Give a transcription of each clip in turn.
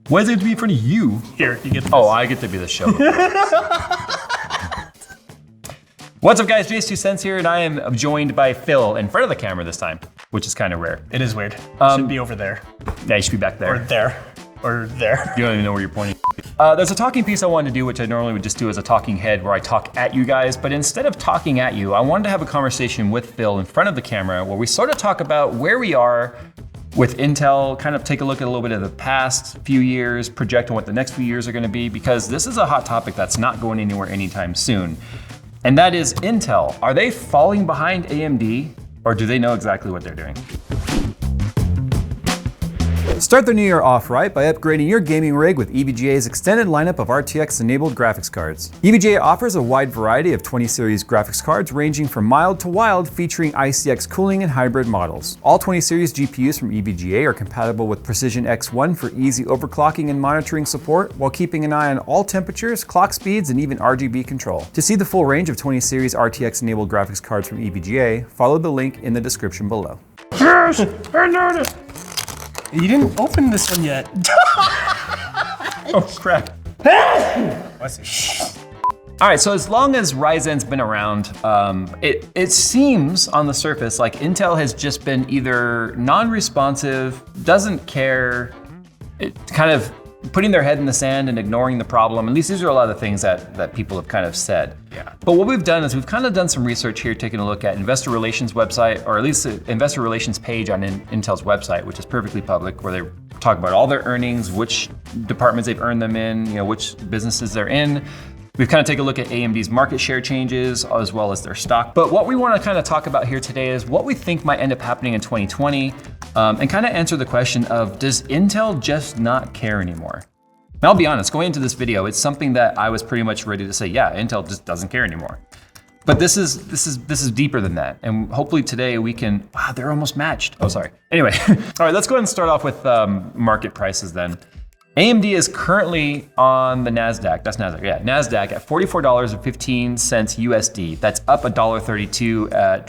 Why does it have to be in front of you? Here, you get this. Oh, I get to be the show. What's up, guys? JayzTwoCents here, and I am joined by Phil in front of the camera this time, which is kind of rare. It is weird. Should be over there. Yeah, you should be back there. Or there. Or there. You don't even know where you're pointing. There's a talking piece I wanted to do, which I normally would just do as a talking head, where I talk at you guys. But instead of talking at you, I wanted to have a conversation with Phil in front of the camera, where we sort of talk about where we are with Intel, kind of take a look at a little bit of the past few years, project on what the next few years are going to be, because this is a hot topic that's not going anywhere anytime soon. And that is Intel. Are they falling behind AMD, or do they know exactly what they're doing? Start the new year off right by upgrading your gaming rig with EVGA's extended lineup of RTX-enabled graphics cards. EVGA offers a wide variety of 20 series graphics cards ranging from mild to wild, featuring ICX cooling and hybrid models. All 20 series GPUs from EVGA are compatible with Precision X1 for easy overclocking and monitoring support, while keeping an eye on all temperatures, clock speeds, and even RGB control. To see the full range of 20 series RTX-enabled graphics cards from EVGA, follow the link in the description below. Yes, I noticed. You didn't open this one yet. Oh crap. All right, so as long as Ryzen's been around, it seems on the surface like Intel has just been either non-responsive, doesn't care, kind of putting their head in the sand and ignoring the problem. At least these are a lot of the things that people have kind of said. Yeah. But what we've done is we've kind of done some research here, taking a look at investor relations website, or at least the investor relations page on Intel's website, which is perfectly public, where they talk about all their earnings, which departments they've earned them in, which businesses they're in. We've kind of taken a look at AMD's market share changes as well as their stock. But what we want to kind of talk about here today is what we think might end up happening in 2020, and kind of answer the question of, does Intel just not care anymore? Now, I'll be honest, going into this video, it's something that I was pretty much ready to say, yeah, Intel just doesn't care anymore. But this is deeper than that. And hopefully today we can, wow, they're almost matched. Oh, sorry. Anyway, all right, let's go ahead and start off with market prices then. AMD is currently on the NASDAQ, that's NASDAQ, yeah, NASDAQ at $44.15 USD. That's up $1.32 at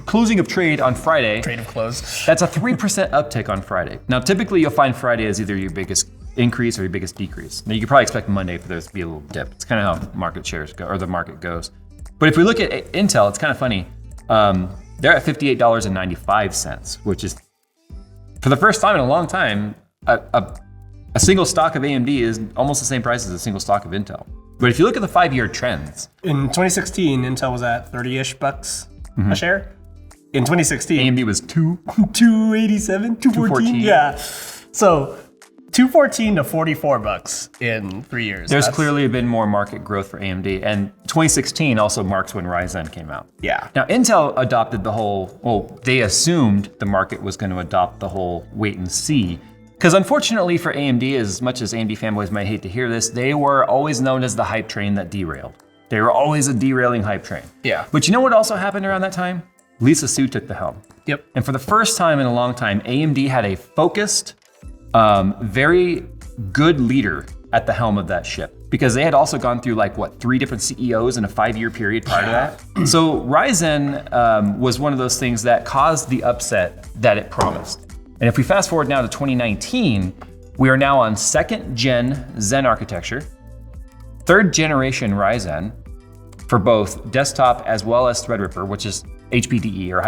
closing of trade on Friday. Trade of close. That's a 3% uptick on Friday. Now, typically you'll find Friday as either your biggest increase or your biggest decrease. Now, you could probably expect Monday for there to be a little dip. It's kind of how market shares go, or the market goes. But if we look at Intel, it's kind of funny. They're at $58.95, which is, for the first time in a long time, a single stock of AMD is almost the same price as a single stock of Intel. But if you look at the 5-year trends. In 2016, Intel was at 30-ish bucks a share. In 2016, AMD was 287, 214. Yeah. So 214 to 44 bucks in 3 years. There's clearly been more market growth for AMD, and 2016 also marks when Ryzen came out. Yeah. Now, Intel adopted the whole, well, they assumed the market was going to adopt the whole wait and see. Because unfortunately for AMD, as much as AMD fanboys might hate to hear this, they were always known as the hype train that derailed. They were always a derailing hype train. Yeah. But you know what also happened around that time? Lisa Su took the helm. Yep. And for the first time in a long time, AMD had a focused, very good leader at the helm of that ship. Because they had also gone through 3 different CEOs in a 5-year period prior to that. So Ryzen was one of those things that caused the upset that it promised. And if we fast forward now to 2019, we are now on 2nd gen Zen architecture, 3rd generation Ryzen for both desktop as well as Threadripper, which is HPDE or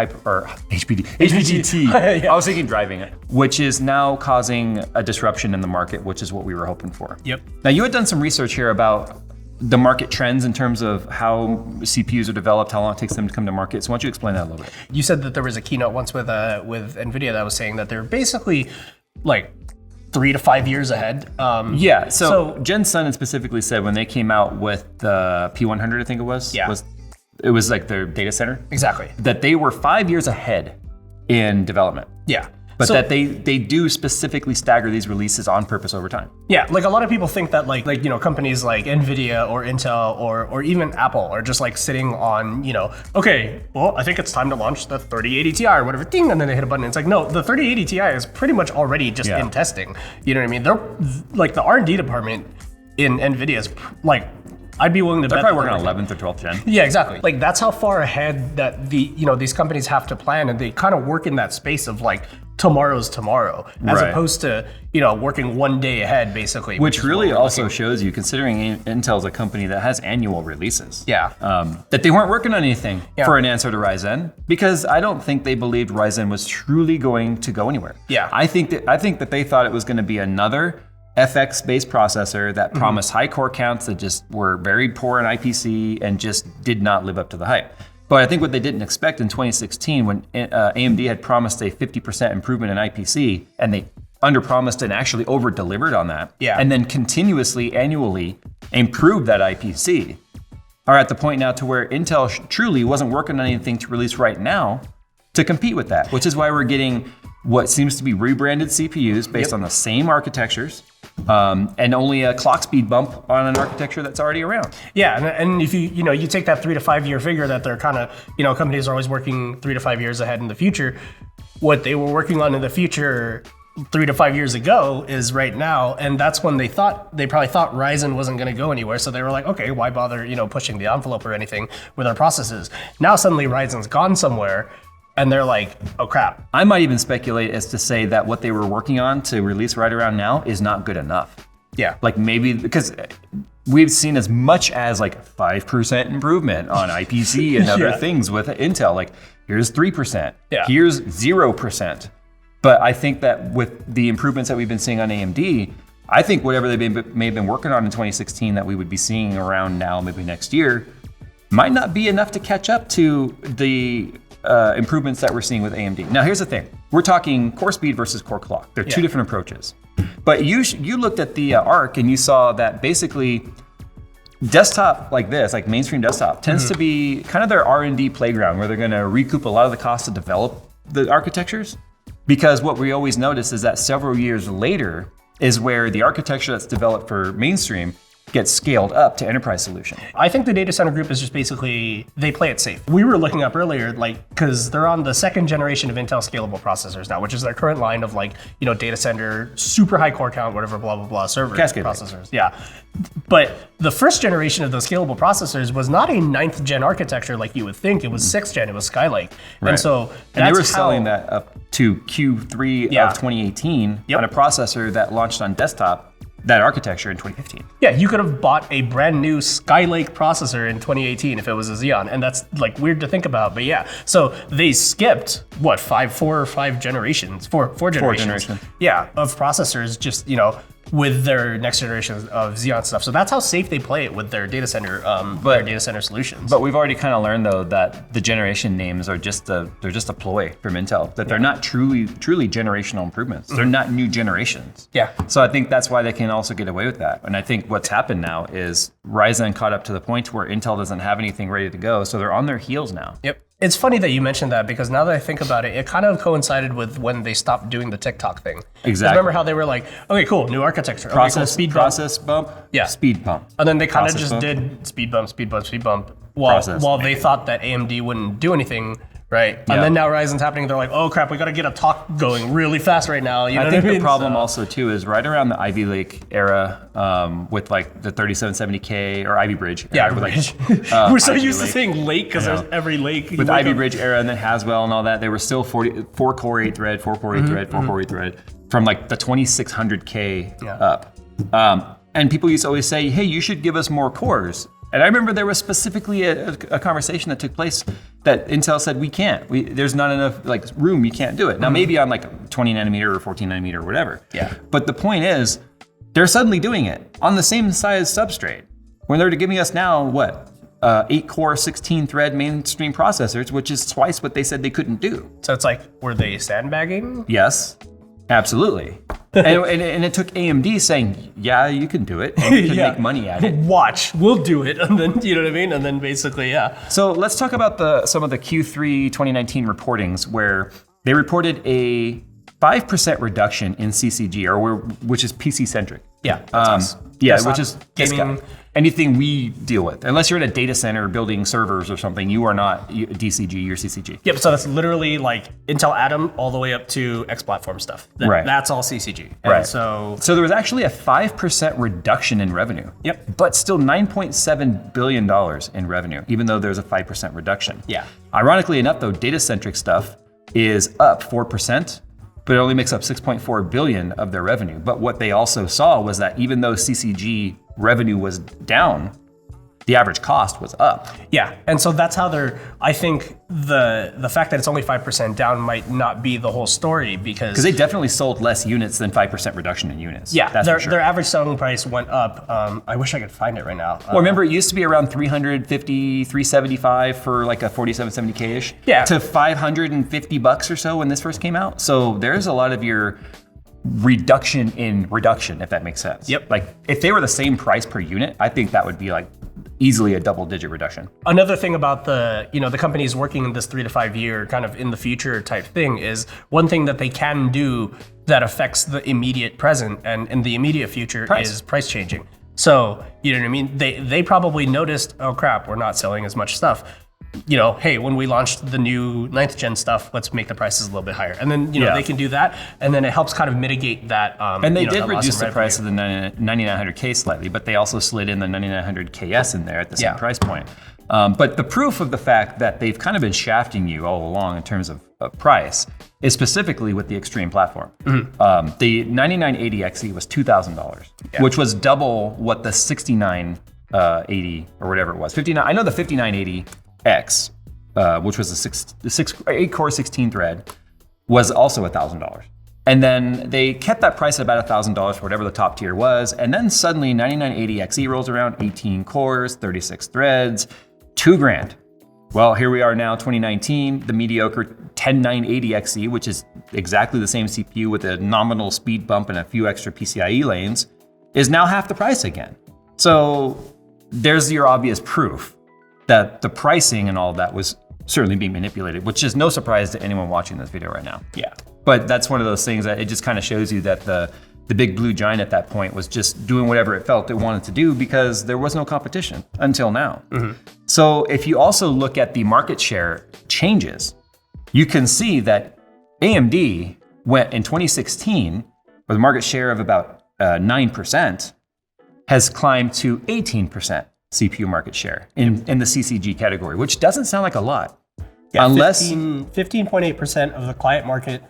HPDT. Yeah. I was thinking driving it, which is now causing a disruption in the market, which is what we were hoping for. Yep. Now, you had done some research here about the market trends in terms of how CPUs are developed, how long it takes them to come to market. So why don't you explain that a little bit? You said that there was a keynote once with NVIDIA that was saying that they're basically 3 to 5 years ahead. Yeah, so Jensen specifically said when they came out with the P100, I think it was, it was like their data center. Exactly. That they were 5 years ahead in development. Yeah. But that they do specifically stagger these releases on purpose over time. Yeah, a lot of people think that companies like NVIDIA or Intel or even Apple are just sitting on, okay, well, I think it's time to launch the 3080 Ti or whatever thing, and then they hit a button. It's no, the 3080 Ti is pretty much already just in testing. You know what I mean? They're the R&D department in NVIDIA is I'd be willing to bet. They're probably working on 11th or 12th gen. Yeah, exactly. That's how far ahead that these companies have to plan, and they kind of work in that space of tomorrow's tomorrow, as Right. opposed to, working one day ahead, basically. Which is really what we're also looking- shows you, considering Intel's a company that has annual releases. Yeah. That they weren't working on anything Yeah. for an answer to Ryzen, because I don't think they believed Ryzen was truly going to go anywhere. Yeah. I think that they thought it was going to be another FX-based processor that promised high core counts that just were very poor in IPC and just did not live up to the hype. But I think what they didn't expect in 2016, when AMD had promised a 50% improvement in IPC, and they underpromised and actually over-delivered on that, Yeah. and then continuously, annually improved that IPC, are at the point now to where Intel truly wasn't working on anything to release right now to compete with that, which is why we're getting what seems to be rebranded CPUs based on the same architectures, and only a clock speed bump on an architecture that's already around. Yeah, and if you take that 3 to 5 year figure that they're kind of, companies are always working 3 to 5 years ahead in the future. What they were working on in the future 3 to 5 years ago is right now, and that's when they probably thought Ryzen wasn't going to go anywhere. So they were like, okay, why bother, pushing the envelope or anything with our processes? Now suddenly Ryzen's gone somewhere, and they're like, oh crap. I might even speculate as to say that what they were working on to release right around now is not good enough. Yeah. Like maybe because we've seen as much as like 5% improvement on IPC and other Yeah. things with Intel. Like here's 3%, Yeah. here's 0%. But I think that with the improvements that we've been seeing on AMD, I think whatever they may have been working on in 2016 that we would be seeing around now, maybe next year, might not be enough to catch up to the improvements that we're seeing with AMD. Now, here's the thing. We're talking core speed versus core clock. They're two different approaches. But you looked at the ARC and you saw that basically desktop like this, like mainstream desktop, tends to be kind of their R&D playground where they're going to recoup a lot of the cost to develop the architectures. Because what we always notice is that several years later is where the architecture that's developed for mainstream gets scaled up to enterprise solution. I think the data center group is just basically, they play it safe. We were looking up earlier, because they're on the second generation of Intel scalable processors now, which is their current line of data center, super high core count, whatever, blah, blah, blah, server Cascade processors. Yeah. But the first generation of those scalable processors was not a 9th gen architecture like you would think. It was 6th gen, it was Skylake. Right. And so And they were that's selling how- that up to Q3 Yeah. of 2018 Yep. on a processor that launched on desktop, that architecture in 2015. Yeah, you could have bought a brand new Skylake processor in 2018 if it was a Xeon, and that's weird to think about, but yeah. So they skipped four or five generations, four generations. Yeah, of processors, just with their next generation of Xeon stuff. So that's how safe they play it with their data center, their data center solutions. But we've already kind of learned though that the generation names are just a ploy from Intel. That they're not truly generational improvements. They're not new generations. Yeah. So I think that's why they can also get away with that. And I think what's happened now is Ryzen caught up to the point where Intel doesn't have anything ready to go, so they're on their heels now. Yep. It's funny that you mentioned that because now that I think about it, it kind of coincided with when they stopped doing the TikTok thing. 'Cause Exactly. remember how they were like, okay, cool, new architecture. Okay, cool, speed bump. Process bump. Yeah. Speed bump. And then they kind of Process just bump. did speed bump, speed bump, speed bump, while Process. they thought that AMD wouldn't do anything, right? Yeah. And then now Ryzen's happening. They're like, oh crap, we got to get a talk going really fast right now. You know I think what I mean? the problem So- also too is right around the Ivy Lake era, with like the 3770K or Ivy Bridge. Yeah, era, with Bridge. like, We're so Ivy used to Lake. saying lake because I know. there's every lake. With Ivy Bridge era and then Haswell and all that, they were still 4 core 8 thread, 4 core 8 thread, 4 core 8 thread from like the 2600K Yeah. up. And people used to always say, hey, you should give us more cores. And I remember there was specifically a conversation that took place that Intel said, we can't. There's not enough room, you can't do it. Now maybe on like 20 nanometer or 14 nanometer or whatever. Yeah. But the point is, they're suddenly doing it on the same size substrate. When they're giving us now, 8 core, 16 thread mainstream processors, which is twice what they said they couldn't do. So it's like, were they sandbagging? Yes, absolutely. and it took AMD saying, yeah, you can do it. And you can Yeah. make money at it. Watch, we'll do it, and then you know what I mean, and then basically, yeah. So let's talk about some of the Q3 2019 reportings where they reported a 5% reduction in CCG, which is PC centric. Yeah, that's us. Yeah, Desktop, which is gaming. anything we deal with. Unless you're in a data center building servers or something, you are not DCG or CCG. Yep, so that's literally like Intel Atom all the way up to X platform stuff. Right. That's all CCG. And Right. So there was actually a 5% reduction in revenue. Yep. But still $9.7 billion in revenue, even though there's a 5% reduction. Yeah. Ironically enough, though, data-centric stuff is up 4%. but it only makes up 6.4 billion of their revenue. But what they also saw was that even though CCG revenue was down, the average cost was up. Yeah, and so that's how I think the fact that it's only 5% down might not be the whole story because they definitely sold less units than 5% reduction in units. Yeah, that's for sure. Their average selling price went up. I wish I could find it right now. Well, remember it used to be around 350, 375 for like a 4770K-ish. Yeah. To $550 or so when this first came out. So there's a lot of your reduction in reduction, if that makes sense. Yep. Like if they were the same price per unit, I think that would be like easily a double-digit reduction. Another thing about the companies working in this 3 to 5 year kind of in the future type thing is one thing that they can do that affects the immediate present and in the immediate future is price changing. So, you know what I mean? They probably noticed, oh crap, we're not selling as much stuff. You know, hey, when we launched the new 9th gen stuff, let's make the prices a little bit higher. And then, they can do that. And then it helps kind of mitigate that. And they did reduce the price of the 9900K slightly, but they also slid in the 9900KS in there at the same price point. But the proof of the fact that they've kind of been shafting you all along in terms of price is specifically with the Extreme platform. The 9980XE was $2,000, which was double what the 6980 or whatever it was. 59. I know the 5980X, which was a 8-core 16-thread, was also $1,000. And then they kept that price at about $1,000 for whatever the top tier was. And then suddenly 9980XE rolls around, 18 cores, 36 threads, $2,000. Well, here we are now, 2019, the mediocre 10980XE, which is exactly the same CPU with a nominal speed bump and a few extra PCIe lanes, is now half the price again. So there's your obvious proof that the pricing and all of that was certainly being manipulated, which is no surprise to anyone watching this video right now. Yeah. But that's one of those things that it just kind of shows you that the big blue giant at that point was just doing whatever it felt it wanted to do because there was no competition until now. So if you also look at the market share changes, you can see that AMD went in 2016 with a market share of about 9%, has climbed to 18%. CPU market share in the CCG category, which doesn't sound like a lot. Yeah, unless 15.8% of the client market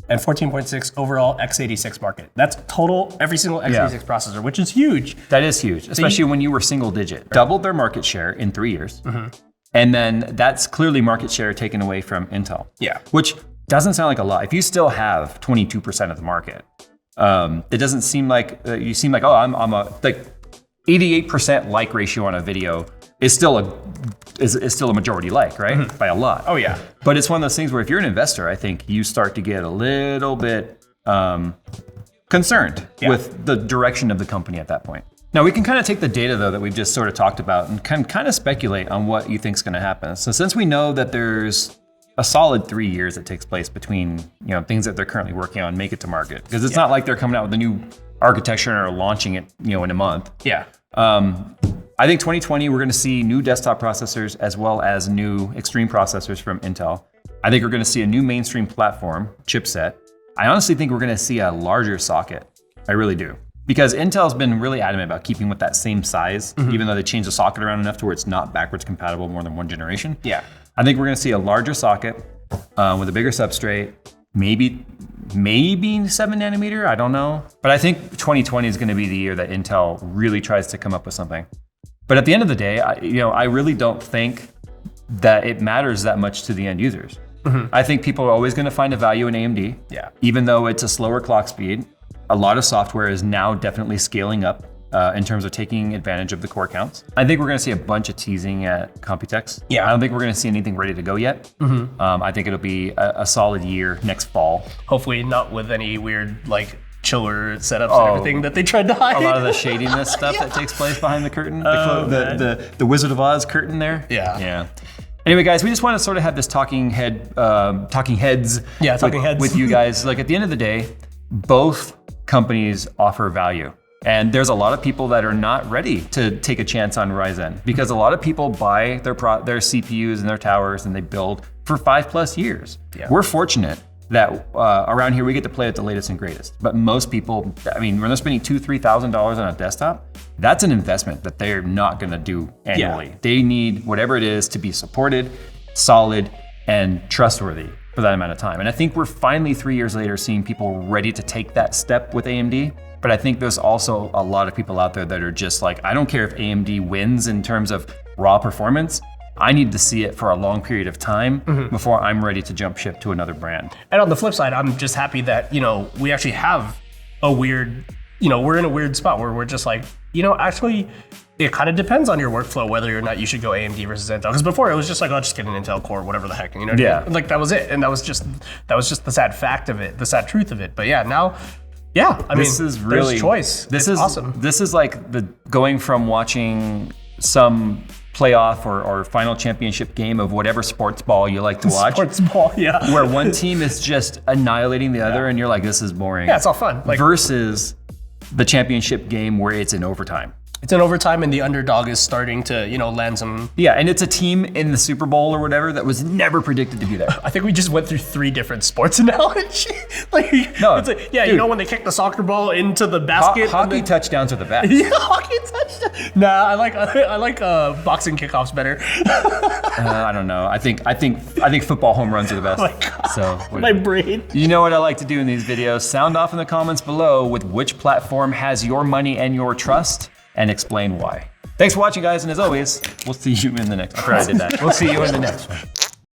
and 14.6 overall x86 market. That's total every single x86 processor, which is huge. That is huge, especially when you were single digit. Doubled their market share in 3 years. And then that's clearly market share taken away from Intel. Yeah. Which doesn't sound like a lot. If you still have 22% of the market, it doesn't seem like you seem like, oh, I'm a like 88% like ratio on a video is still a majority like, right? By a lot. Oh yeah. But it's one of those things where if you're an investor, I think you start to get a little bit concerned with the direction of the company at that point. Now we can kind of take the data though that we've just sort of talked about and can kind of speculate on what you think is going to happen. So since we know that there's a solid 3 years that takes place between things that they're currently working on make it to market, because it's not like they're coming out with a new architecture or launching it in a month. Yeah. I think 2020 we're going to see new desktop processors as well as new Extreme processors from Intel. I think we're going to see a new mainstream platform chipset. I honestly think we're going to see a larger socket. I really do. Because Intel's been really adamant about keeping with that same size, even though they changed the socket around enough to where it's not backwards compatible more than one generation. Yeah. I think we're going to see a larger socket with a bigger substrate, maybe 7 nanometer, I don't know. But I think 2020 is going to be the year that Intel really tries to come up with something. But at the end of the day, I really don't think that it matters that much to the end users. I think people are always going to find a value in AMD. Yeah. Even though it's a slower clock speed, a lot of software is now definitely scaling up in terms of taking advantage of the core counts. I think we're going to see a bunch of teasing at Computex. Yeah. I don't think we're going to see anything ready to go yet. I think it'll be a solid year next fall. Hopefully not with any weird chiller setups and everything that they tried to hide. A lot of the shadiness stuff that takes place behind the curtain, the Wizard of Oz curtain there. Yeah. Anyway, guys, we just want to sort of have this talking heads with you guys. Like at the end of the day, both companies offer value. And there's a lot of people that are not ready to take a chance on Ryzen because a lot of people buy their CPUs and their towers and they build for 5+ years. Yeah. We're fortunate that around here we get to play at the latest and greatest. But most people, when they're spending $2,000-3,000 on a desktop, that's an investment that they're not going to do annually. Yeah. They need whatever it is to be supported, solid, and trustworthy. for that amount of time. And I think we're finally 3 years later seeing people ready to take that step with AMD. But I think there's also a lot of people out there that are just like, I don't care if AMD wins in terms of raw performance. I need to see it for a long period of time before I'm ready to jump ship to another brand. And on the flip side, I'm just happy that, we actually have a weird, we're in a weird spot where we're just like, actually, it kind of depends on your workflow whether or not you should go AMD versus Intel. Because before it was just like, oh, just get an Intel Core, whatever the heck, Yeah. Like that was it, and that was just the sad fact of it, the sad truth of it. But yeah, now, yeah, I mean, there's choice. This is is awesome. This is like the going from watching some playoff or final championship game of whatever sports ball you like to watch. Sports ball, yeah. Where one team is just annihilating the other, and you're like, this is boring. Yeah, it's all fun. Like, versus the championship game where it's in overtime. It's in overtime, and the underdog is starting to, land some. Yeah, and it's a team in the Super Bowl or whatever that was never predicted to be there. I think we just went through 3 different sports analogy. No, it's like, yeah, dude. when they kick the soccer ball into the basket. Hockey touchdowns are the best. Yeah, hockey touchdown. Nah, I like boxing kickoffs better. I don't know. I think football home runs are the best. Oh my God. So My brain. You know what I like to do in these videos? Sound off in the comments below with which platform has your money and your trust, and explain why. Thanks for watching, guys, and as always, we'll see you in the next one. I did that. We'll see you in the next one.